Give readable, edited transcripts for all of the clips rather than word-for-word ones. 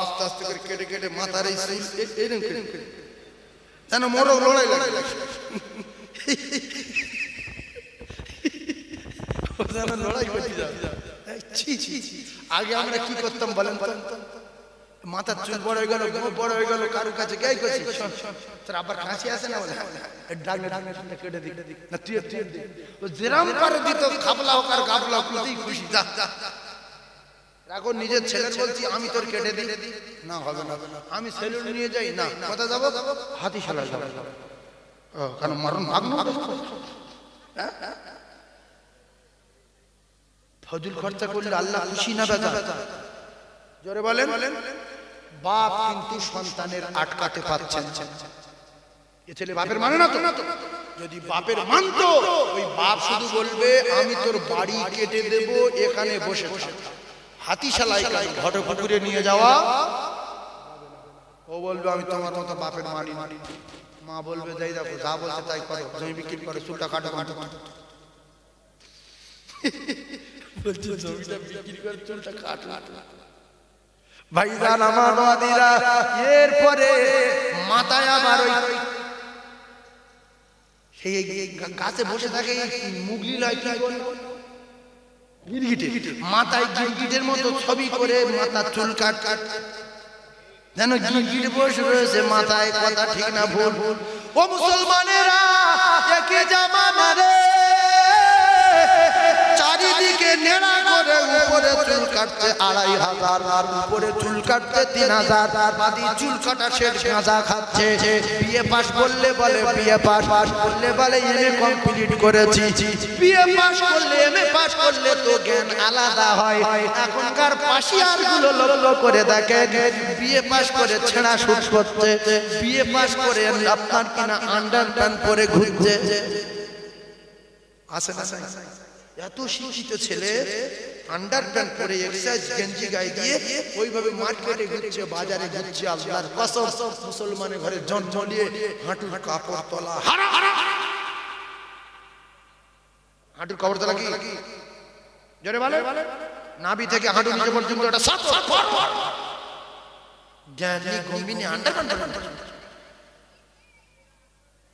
আস্তে আস্তে করে কেটে কেটে মাথার এই এরকম কেটে যেন মোরগ লড়াই লাগে লড়াই করতে যাবে। আগে আমরা কি করতাম বলেন বলেন, মাথার চুল বড় হয়ে গেল, বড় হয়ে গেল, কারোর কাছে গাই করছি তোর আবার কাছে আসে না বলে ডাকলে ডাকলে কেটে দিক না তুই যেরাম করে দিত খাবলা হোক আর গাবলা খুঁজেই খুশি যা। এখন নিজের ছেলের বলছি আমি তোর কেটে দিই, না হবে না, আমি সেলুন নিয়ে যাই, না কোথায় যাবো, হাতিশালা যাবো, কারণ মারণ ভাগনো ফজল খরচা করলে আল্লাহ খুশি না বেজা? জোরে বলেন। বাপ কিন্তু সন্তানের আটকাতে পারছেন, এ ছেলে বাপের মানে না তো। যদি বাপের মানতো ওই বাপ শুধু বলবে আমি তোর বাড়ি কেটে দেব, এখানে বসে হাতিশালায় ঘটে পুকুরে নিয়ে যাওয়া, ও বলবে আমি তোমার মতো বাপের মানি মানি। মা বলবে যাই দেখো যা বলছে তাই করো, জমি বিক্রি করে চুলটা কাটো কাটো কাটো, বলছে জমিটা বিক্রি করে চুলটা কাটো কাটো। ভাইজান আমার নদীরা, এরপরে মাথায় আবার ওই সেই গাছে বসে থাকে মুগলি লাই কি গিরগিটে, মাথায় গিরগিটের মতো ছবি করে মাথা চুল কাট কাট, যেন গিরগিট বসে রয়েছে মাথায়, কথা ঠিক না ভুল। ও মুসলমানেরা, একে জামানা রে, চারিদিকে নেড়া করে উপরে চুল কাটতে 2500 আর উপরে চুল কাটতে 3000, বাদি চুল কাটা শেষ গাঁজা খাচ্ছে। বিয়ে পাস করলে বলে বিয়ে পাস করলে বলে এমএ কমপ্লিট করেছি, বিয়ে পাস করলে এমএ পাস করলে তো জ্ঞান আলাদা হয়। এখনকার পাশিয়ার গুলো লক্ষ্য করে দেখে, বিয়ে পাস করে ছেঁড়া শুট করতে, বিয়ে পাস করে আপনার কিনা আন্ডারপ্যান্ট পরে ঘুরছে। আসে না এত শিক্ষিত ছেলে আন্ডারপ্যান্ট পরে এক্সারসাইজ গেঞ্জি গায়ে দিয়ে ওইভাবে মার্কেটে ঘুরছে, বাজারে ঘুরছে। আল্লাহর কসম, মুসলমানের ঘরে জন্ম নিয়ে হাঁটুর কাপড় তলা, হাঁটুর কাপড় তলা কি জোরে বলে, নাভি থেকে হাঁটু নিচে পর্যন্ত একটা জ্ঞানী গম্ভীর আন্ডারপ্যান্ট।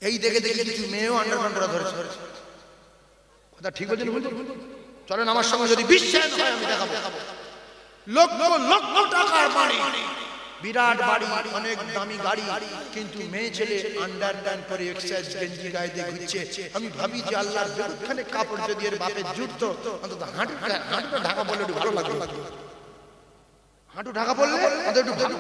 এই দেখে দেখে কিছু মেয়েও আন্ডারপ্যান্ট ধরেছে। কথা ঠিক বলছেন? চলেন আমার সঙ্গে, যদি বিশ্বাস হয় আমি দেখাবো। লক্ষ লক্ষ টাকার বাড়ি, বিরাট বাড়ি, অনেক দামি গাড়ি, কিন্তু মেয়ে ছেলে আন্ডারপ্যান্ট পরে এক্সারসাইজ গেঞ্জি গায়ে দিয়ে ঘুরছে। আমি ভাবি যে আল্লাহর বেদখানে কাপড় যদি এর বাপের জুটতো, অন্তত হাঁটুটা ঢাকা পড়লে একটু ভালো লাগতো, হাঁটু ঢাকা পড়লে আমাদের একটু ভালো।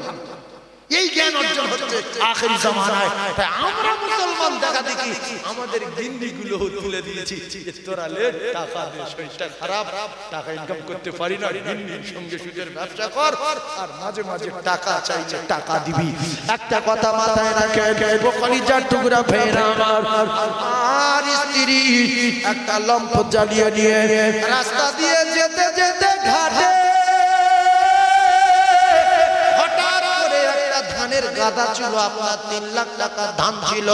এই জ্ঞান অর্জন হচ্ছে আখেরি জামানায়। তাই আমরা মুসলমান দেখা দেখি আমাদের গিন্নিগুলো তুলে দিয়েছি, তোরা লে টাকা দে, শরীরটা খারাপ, টাকা ইনকাম করতে পারি না, গিন্নির সঙ্গে সুদের ব্যবসা কর, আর মাঝে মাঝে টাকা চাইছে টাকা দিবি। একটা কথা মাথায় রাখে, কলিজার টুকরা ফেরা আর স্ত্রী একটা লম্ফ জ্বালিয়ে নিয়ে রাস্তা দিয়ে যেতে যেতে ঘাটে ধানের গাদা ছিল, আপনার 3 লাখ টাকা ধান ছিল,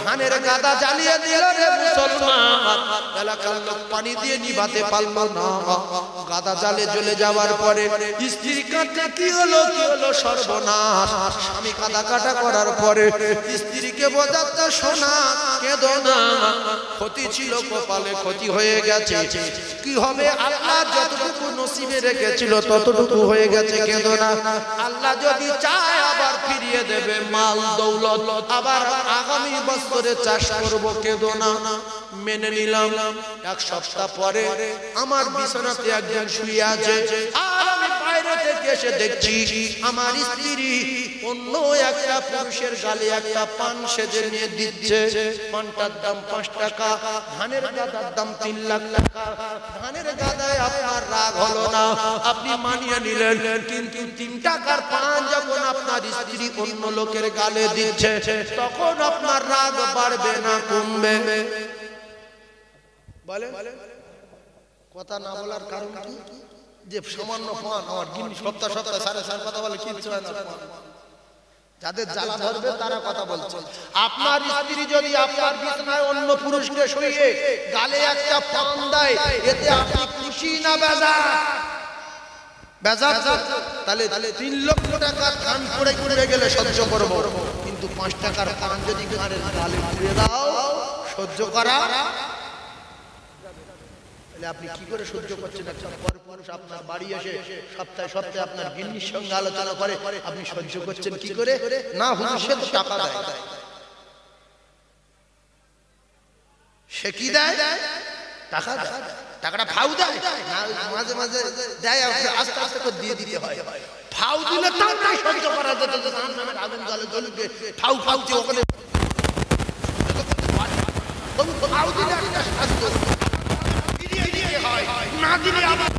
ধানের গাদা জ্বালিয়ে দিল রে মুসলমান। এলাকার লোক পানি দিয়ে নিভাতে পারলো না। গাদা জ্বালে জ্বলে যাওয়ার পরে স্ত্রী কাঁদতে, কি হলো কি হলো, সর্বনাশ। স্বামী কাঁদা কাটা করার পরে স্ত্রীকে বোঝাতে, শোনা কেঁদো না, ক্ষতি ছিল কপালে, ক্ষতি হয়ে গেছে, কি হবে আল্লাহ যতটুকু নসিবে রেখেছিল ততটুকু হয়ে গেছে, কেঁদো না। আল্লাহ যদি চায় আবার ফিরিয়ে দেবে মাল দৌলত, আবার আগামী বছরে চাষ করব, কেঁদো না। মেনে নিলাম। 1 সপ্তাহ পরে আমার বিছানাতে একজন শুয়ে আছে, আর আমি বাইরে থেকে এসে দেখছি আমার স্ত্রী অন্য একটা পুরুষের গালে একটা পান সেজে নিয়ে দিচ্ছে। পানটার দাম 5 টাকা, ধানের গাদার দাম 3 লাখ টাকা। ধানের গাদায় আপনার রাগ হলো না, আপনি মানিয়ে নিলেন, কিন্তু 3 টাকার পান যখন আপনার স্ত্রী অন্য লোকের গালে দিচ্ছে, তখন আপনার রাগ বাড়বে না কমবে? বলে কথা না বলার কারণ কি? যে সামান্য পান আমার গিন্নি সপ্তাহ সপ্তাহ 4.5 কথা বলে, কিচ্ছু হয় না। যাদের জ্বালা ধরবে তারা কথা বলছে। আপনার স্ত্রী যদি আপনার বিছানায় অন্য পুরুষকে শুইয়ে গালে একটা পান দেয়, এতে আপনি খুশি না বেজার? বেজার। তাহলে 3 লক্ষ টাকা ধান পড়ে পড়ে গেলে সহ্য করব, কিন্তু 5 টাকার পান যদি ঘাড়ের গালে পুড়ে দাও সহ্য করা। তাহলে আপনি কি করে সহ্য করছেন? একটা পরপুরুষ আপনার বাড়ি এসে সপ্তাহে সপ্তাহে আপনার গিন্নির সঙ্গে আলোচনা করে, আপনি সহ্য করছেন কি করে? না হুজুর সে তো টাকা দেয়। সে কি দেয়? টাকা দেয়। টাকাটা ফাউ দেয় না, মাঝে মাঝে দেয়, আস্তে আস্তে করে দিয়ে দিতে হয়। ফাউ দিলে তাও তাই সহ্য করা যেত, জাহান্নামের আগুন জ্বলে জ্বলবে, ফাউ ফাউতে ওখানে ফাউ দিলে একটা শাস্তি ফিরিয়ে দিতে হয়, না দিলে আবার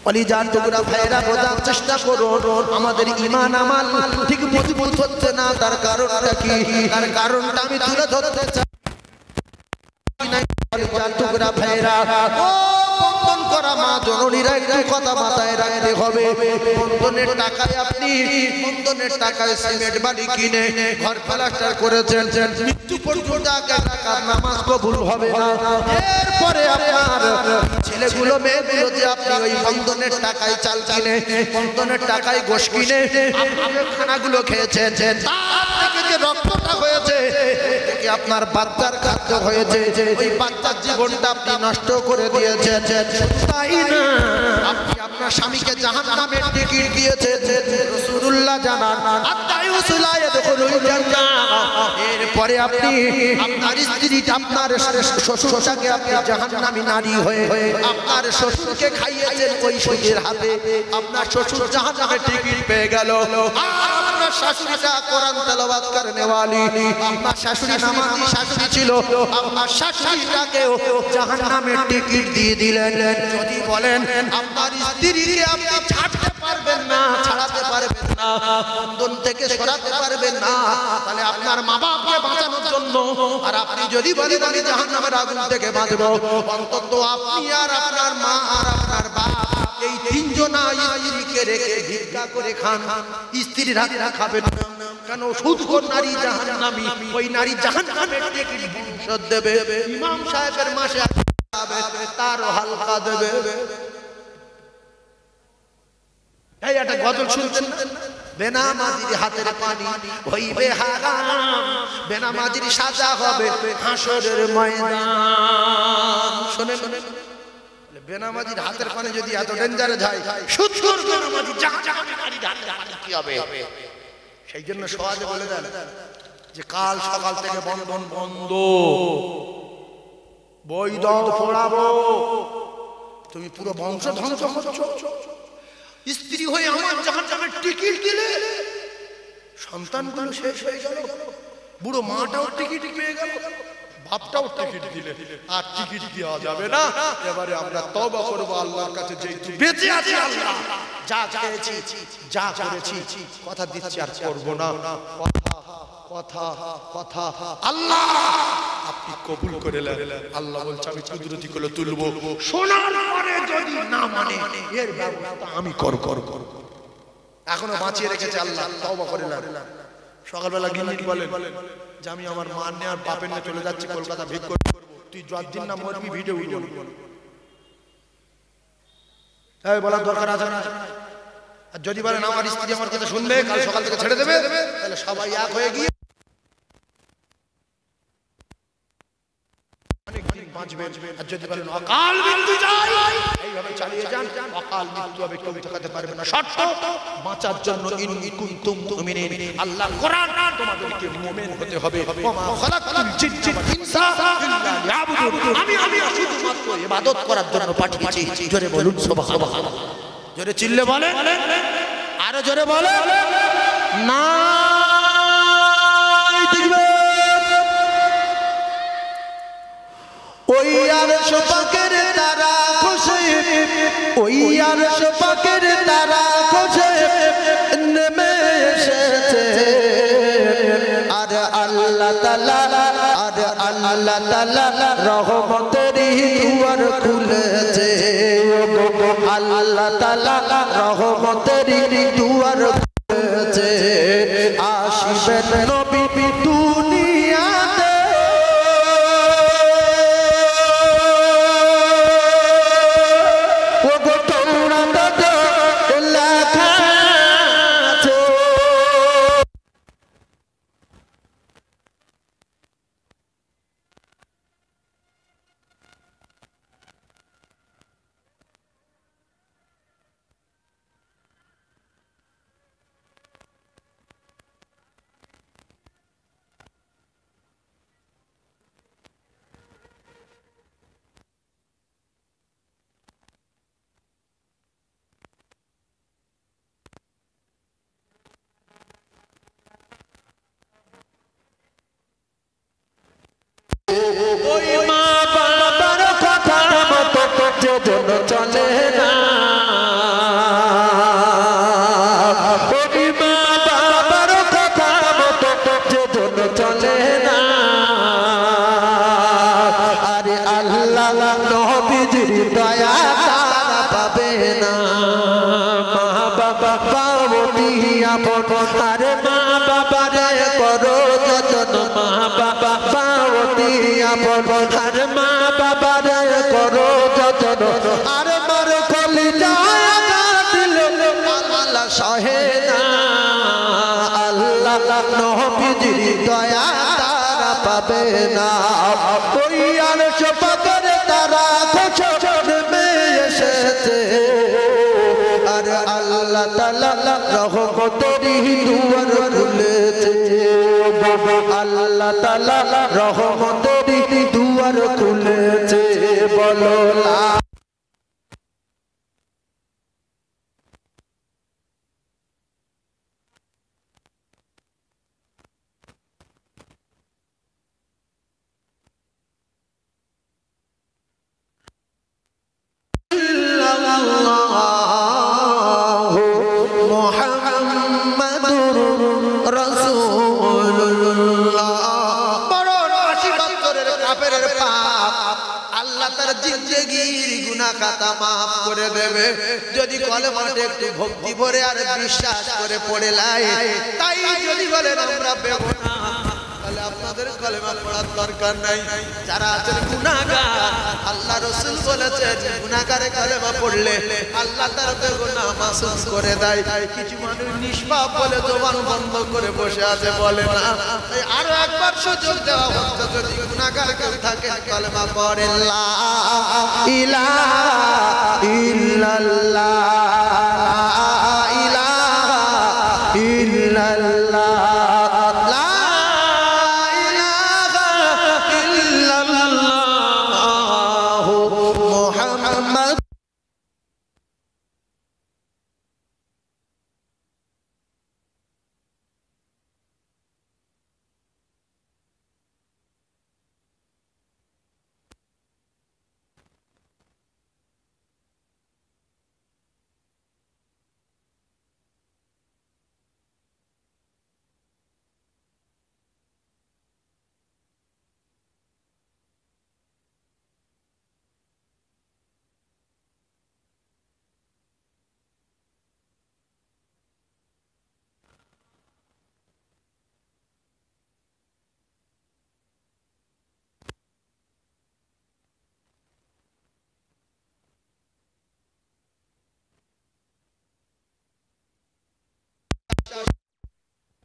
কলিজার টুকরা ভাইরা বোঝার চেষ্টা করুন, আমাদের ঈমান আমাল ঠিক মজবুত হচ্ছে না। তার কারণটা কি? তার কারণটা আমি তুলে ধরতে চাই। কলিজার টুকরা ভাইরা, ও বন্ধন করা মা জননীরা, একটু কথা মাথায় রাখতে হবে। বন্ধনের টাকায় আপনি বন্ধনের টাকায় সিমেন্ট বাড়ি কিনে ঘর প্লাস্টার করেছেন, মৃত্যু পর্যন্ত টাকার নামাজ কবুল হবে না। এরপরে আপনার ছেলেগুলো মেয়েগুলো যে আপনি ওই বন্ধনের টাকায় চাল কিনে, বন্ধনের টাকায় গোশ কিনে আপনি খানাগুলো খেয়েছেন, তার থেকে যে রক্তটা হয়েছে থেকে আপনার বাচ্চার খাদ্য হয়েছে, ওই বাচ্চার জীবনটা আপনি নষ্ট করে দিয়েছেন। তাই না, আপনি আপনার স্বামীকে জাহান্নামের টিকিট দিয়েছেন। রাসূলুল্লাহ জানান আত্তায়ুসুলা ইয়াদখুলুল জান্নাহ। এরপরে আপনি আপনার স্ত্রী, আপনার শ্বশুরকে আপনি জাহান্নামী নারী হয়ে আপনার শ্বশুরকে খাইয়েছেন ওই শ্বশুরের হাতে, আপনার শ্বশুর জাহান্নামের টিকিট পেয়ে গেল। আর আপনার শাশুড়িটা কোরআন তেলাওয়াত করনে ওয়ালি, আপনার শাশুড়ি নামাজি শাশুড়ি ছিল, আপনার শাশুড়িটাকেও জাহান্নামের টিকিট দিয়ে দিলেন। যদি বলেন আপনার স্ত্রীকে আপনি ছাড়তে পারবেন না, ছাড়াতে পারবেন না, বন্ধন থেকে সরাতে পারবেন না, তাহলে আপনার মা বাপকে বাঁচানোর জন্য, আর আপনি যদি বলেন আমি জাহান্নামের আগুন থেকে বাঁচবো, অন্তত আপনি আর আপনার মা আর আপনার বাপ এই তিনজনা স্ত্রীকে রেখে ভিক্ষা করে খান, স্ত্রীর হাতে খাবেন না। কেন? সুদখোর নারী জাহান্নামী, ওই নারী জাহান্নামের টিকিট ভবিষ্যৎ দেবে। ইমাম সাহেবের মাসে তারও হালকা দেবে। এই একটা গজল শুনছেন না? বেনামাজির হাতের পানি হইবে হারাম, বেনামাজির সাজা হবে হাসরের ময়দান। শুনেন, বেনামাজির হাতের পানি যদি এত ডেঞ্জারে যায়, সুদখোর বেনামাজি জাহান্নামের হাতের পানি কি হবে? সেই জন্য সওয়াজে বলে দেন যে কাল সকাল থেকে বন্ধন বন্ধ, বই দাও পড়াবো। তুমি পুরো বংশ ধ্বংস করছো। স্ত্রী হয়ে আমার জাহান্নামের টিকিট দিলে, সন্তানগুলো শেষ হয়ে গেল, বুড়ো মাটাও টিকিট পেয়ে গেল, বাপটাও টিকিট দিলে, আর টিকিট দেওয়া যাবে না। এবারে আমরা তওবা করব আল্লাহর কাছে, যেহেতু বেঁচে আছি আল্লাহ, যা খেয়েছি যা করেছি কথা দিচ্ছি আর করব না। কথা কথা আল্লাহ আপনি কবুল করে নেন। আল্লাহ বলছে আমি কুদরতি করে তুলবো, শোনার পরে যদি না মানে এর ব্যবস্থা আমি করব। এখনো বাঁচিয়ে রেখেছে আল্লাহ, তওবা করে নেন। সকালবেলা গিন্নি বলেন যে আমি আমার মা নিয়ে আর বাপের নিয়ে চলে যাচ্ছি কলকাতা, ভিক্ষা করব, তুই যতদিন না মরবি ভিডিও এই বলার দরকার আছে না? আর যদি বলেন আমার স্ত্রী আমার কথা শুনবে, কাল সকাল থেকে ছেড়ে দেবে, তাহলে সবাই এক হয়ে গিয়ে অনেকদিন বাঁচবেন। আর যদি বলেন অকাল মৃত্যু চাই, এইভাবে চালিয়ে যান, অকাল মৃত্যু হবে, কেউ ঠকাতে পারবে না। শর্ত বাঁচার জন্য ইন কুনতুম মুমিনিন, আল্লাহ কোরআন তোমাদেরকে মুমিন হতে হবে। ওমা খালাকাতুল জিন্না ওয়াল ইনসা ইল্লা লিয়াবুদুন, আমি শুধুমাত্র ইবাদত করার জন্য পাঠিয়েছি। জোরে বলুন সুবহানাল্লাহ। জোরে চিল্লে বলেন, আরো জোরে বলেন না। ওই আরশ পাকের তারা খসে, ওই আরশ পাকের তারা খসে নেমে এসেছে, আর আল্লাহ তাআলা, আর আল্লাহ আল্লাহ তাআলা রহমতের দুয়ার খুলেছে আল্লাহ তাআলা রহমতের দুয়ার খুলেছে আসিবেন নবী দুনিয়াতে ওগো তাওরাতে লেখা আছে ওই মা বাবার কথা মতো যেজন চলে না ওই মা বাবার কথা মতো যেজন চলে না আরে আল্লাহ নবীজির দয়া তারা পাবে না মা বাবা পাওনি আপন আরে মা বাবারে করো যতন মা বাবা আপন আর মা বাবারে করো যতন আর মার কলিজায় দিলে আল্লাহ সহে না আল্লাহ নবীজির দয়া তারা পাবে না ওই আরশ পাকের তারা খোঁজে এসেছে আর আল্লাহ তাআলা রহমতের দুয়ার খুলেছে আল্লাহ তাআলা রহমতের দুয়ার খুলেছে বলো লা যদি কলেমাতে একটু ভক্তি ভরে আর বিশ্বাস করে পড়ে লাই তাই যদি বলেন আমরা পেব না তাহলে আপনাদের কলেমা পড়ার দরকার নাই যারা আছেন গুনাহগার আল্লাহ রাসূল বলেছেন গুনাহগারে কলেমা পড়লে আল্লাহ তার গুনাহ মাসুম করে দেয় কিছু মানুষ নিষ্পাপ বলে জবান বন্ধ করে বসে আছে বলে না আরো একবার সুযোগ দেওয়া হচ্ছে যদি গুনাহগার কেউ থাকে কলেমা পড়ে লা ইলাহা ইল্লাল্লাহ ইলাহা ইল্লাল্লাহ